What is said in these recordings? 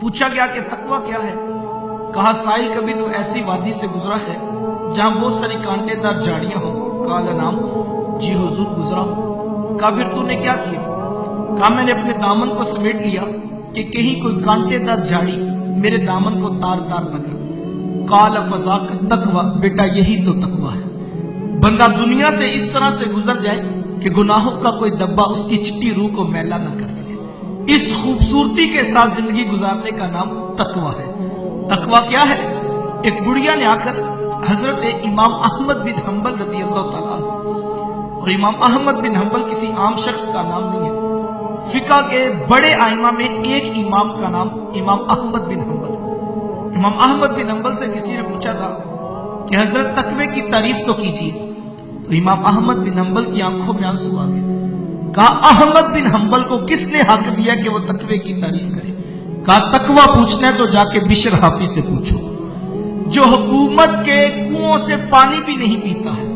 पूछा गया कि तकवा क्या है। कहा साहिल कभी तो ऐसी वादी से गुजरा है जहां बहुत सारी कांटेदार झाड़ियां हो। काला नाम जी हुजूर गुजरा हूं। कहा फिर तूने क्या किया। कहा मैंने अपने दामन को समेट लिया कि कहीं कोई कांटेदार झाड़ी मेरे दामन को तार तार न करे। काला फज़ाक तकवा, बेटा यही तो तकवा है। बंदा दुनिया से इस तरह से गुजर जाए कि गुनाहों का कोई दब्बा उसकी चिट्टी रूह को मैला न कर सके। इस खूबसूरती के साथ जिंदगी गुजारने का नाम तकवा है। तकवा क्या है। एक बुढ़िया ने आकर हजरत इमाम अहमद बिन हंबल रज़ी अल्लाह तआला अन्हु, और इमाम अहमद बिन हंबल किसी आम शख्स का नाम नहीं है। फिका के बड़े आइमा में एक इमाम का नाम इमाम अहमद बिन हंबल। इमाम अहमद बिन हंबल से किसी ने पूछा था कि हजरत तकवे की तारीफ तो कीजिए। तो इमाम अहमद बिन हंबल की आंखों में आंसू आ गए। कहा अहमद बिन हंबल को किसने हक दिया कि वो तकवे की तारीफ करे। कहा तकवा पूछना है तो जाके बिशर हाफी से पूछो, जो हुकूमत के कुओं से पानी भी नहीं पीता है,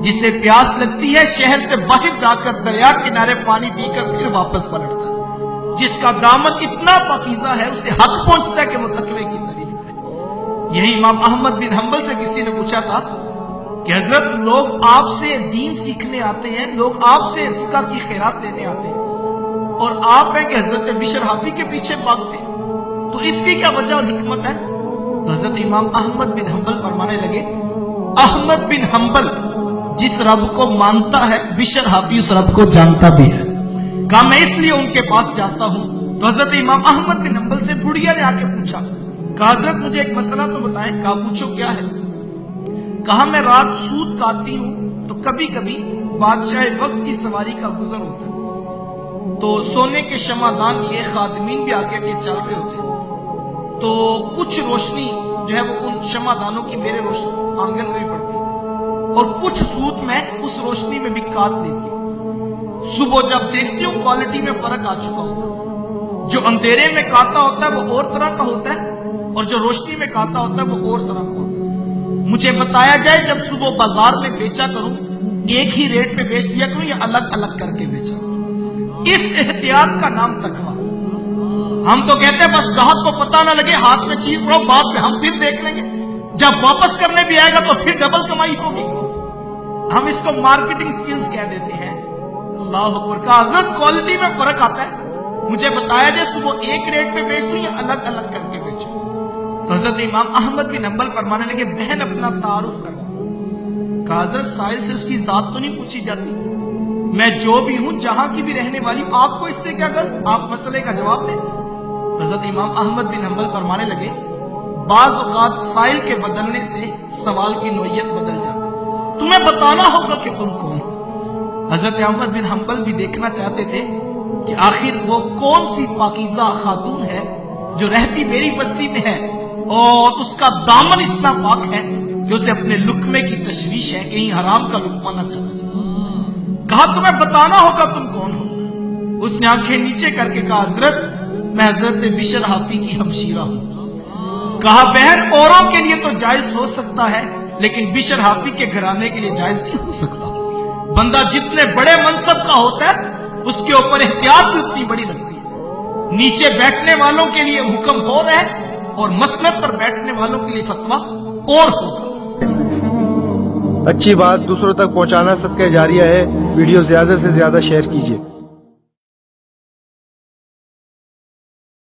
जिसे प्यास लगती है शहर से बाहर जाकर दरिया किनारे पानी पीकर फिर वापस पलटता है, जिसका दामन इतना पाकीज़ा है उसे हक पहुंचता है कि वो तकवे की तारीफ करे। यही इमाम अहमद बिन हंबल से किसी ने पूछा था कि हजरत लोग आपसे दीन सीखने आते हैं, लोग आपसे फिका की खैरात लेने आते हैं, और आप हैं कि हजरत बिशर हाफी के पीछे भागते हैं, तो इसकी क्या वजह और हिकमत है। तो हजरत इमाम अहमद बिन हंबल फरमाने लगे, अहमद बिन हंबल जिस रब को मानता है बिशर हाफी उस रब को जानता भी है। कहा मैं इसलिए उनके पास जाता हूं। तो हजरत इमाम अहमद बिन हंबल से बुढ़िया ने आके पूछा, कहा हजरत मुझे एक मसला तो बताएं। कहा पूछो क्या है। कहा मैं रात सूत काटती हूं तो कभी कभी बादशाह वक्त की सवारी का गुजर होता है, तो सोने के शमादान लिए खादमीन भी आगे आगे चल रहे होते हैं, तो कुछ रोशनी जो है वो उन शमादानों की मेरे रोशनी आंगन में भी पड़ती है, और कुछ सूत में उस रोशनी में भी काट देती है। सुबह जब देखती हूँ क्वालिटी में फर्क आ चुका होता है। जो अंधेरे में काटा होता है वो और तरह का होता है, और जो रोशनी में काटा होता है वो और तरह का होता है। मुझे बताया जाए जब सुबह बाजार में बेचा करूं एक ही रेट पे बेच दिया करूं या अलग अलग करके बेचा करूं। इस एहतियात का नाम तकवा। हम तो कहते हैं बस ग्राहक को पता ना लगे, हाथ में चीज रहो, बाद में हम फिर देख लेंगे, जब वापस करने भी आएगा तो फिर डबल कमाई होगी। हम इसको मार्केटिंग स्किल्स कह देते हैं। अल्लाह अकबर। का हजरत क्वालिटी में फर्क आता है, मुझे बताया जाए सुबह एक रेट पे बेच दूं या अलग अलग करके बेचूं। तो हजरत इमाम अहमद बिन हंबल फरमाने लगे, बहन अपना तारुफ करो। कहा हजरत साहिल से उसकी जात तो नहीं पूछी जाती, मैं जो भी हूं जहां की भी रहने वाली हूं, आपको इससे क्या गर्ज, आप मसले का जवाब दें। हजरत इमाम अहमद बिन हंबल फरमाने लगे, बाज औकात साहिल के बदलने से सवाल की नोयत बदल जाती, तुम्हें बताना होगा कि तुम कौन हो। हजरत अहमद बिन हंबल भी देखना चाहते थे कि आखिर वो कौन सी पाकीज़ा खातून है जो रहती मेरी बस्ती में है और उसका दामन इतना पाक है कि उसे अपने लुक्मे की तशवीश है, कहीं हराम का लुक्मा न चला जाए। कहा तुम्हें बताना होगा तुम कौन हो। उसने आंखें नीचे करके कहा हजरत मैं हजरत बिशर हाफी की हमशीरा हूं। कहा बहन औरों के लिए तो जायज हो सकता है, लेकिन बिशर हाफी के घराने के लिए जायज नहीं हो सकता। बंदा जितने बड़े मनसब का होता है उसके ऊपर एहतियात भी उतनी बड़ी लगती है। नीचे बैठने वालों के लिए हुक्म हो रहा है और मसनद पर बैठने वालों के लिए फतवा और होगा। अच्छी बात दूसरों तक पहुंचाना सदका जारिया है। वीडियो ज्यादा से ज्यादा शेयर कीजिए।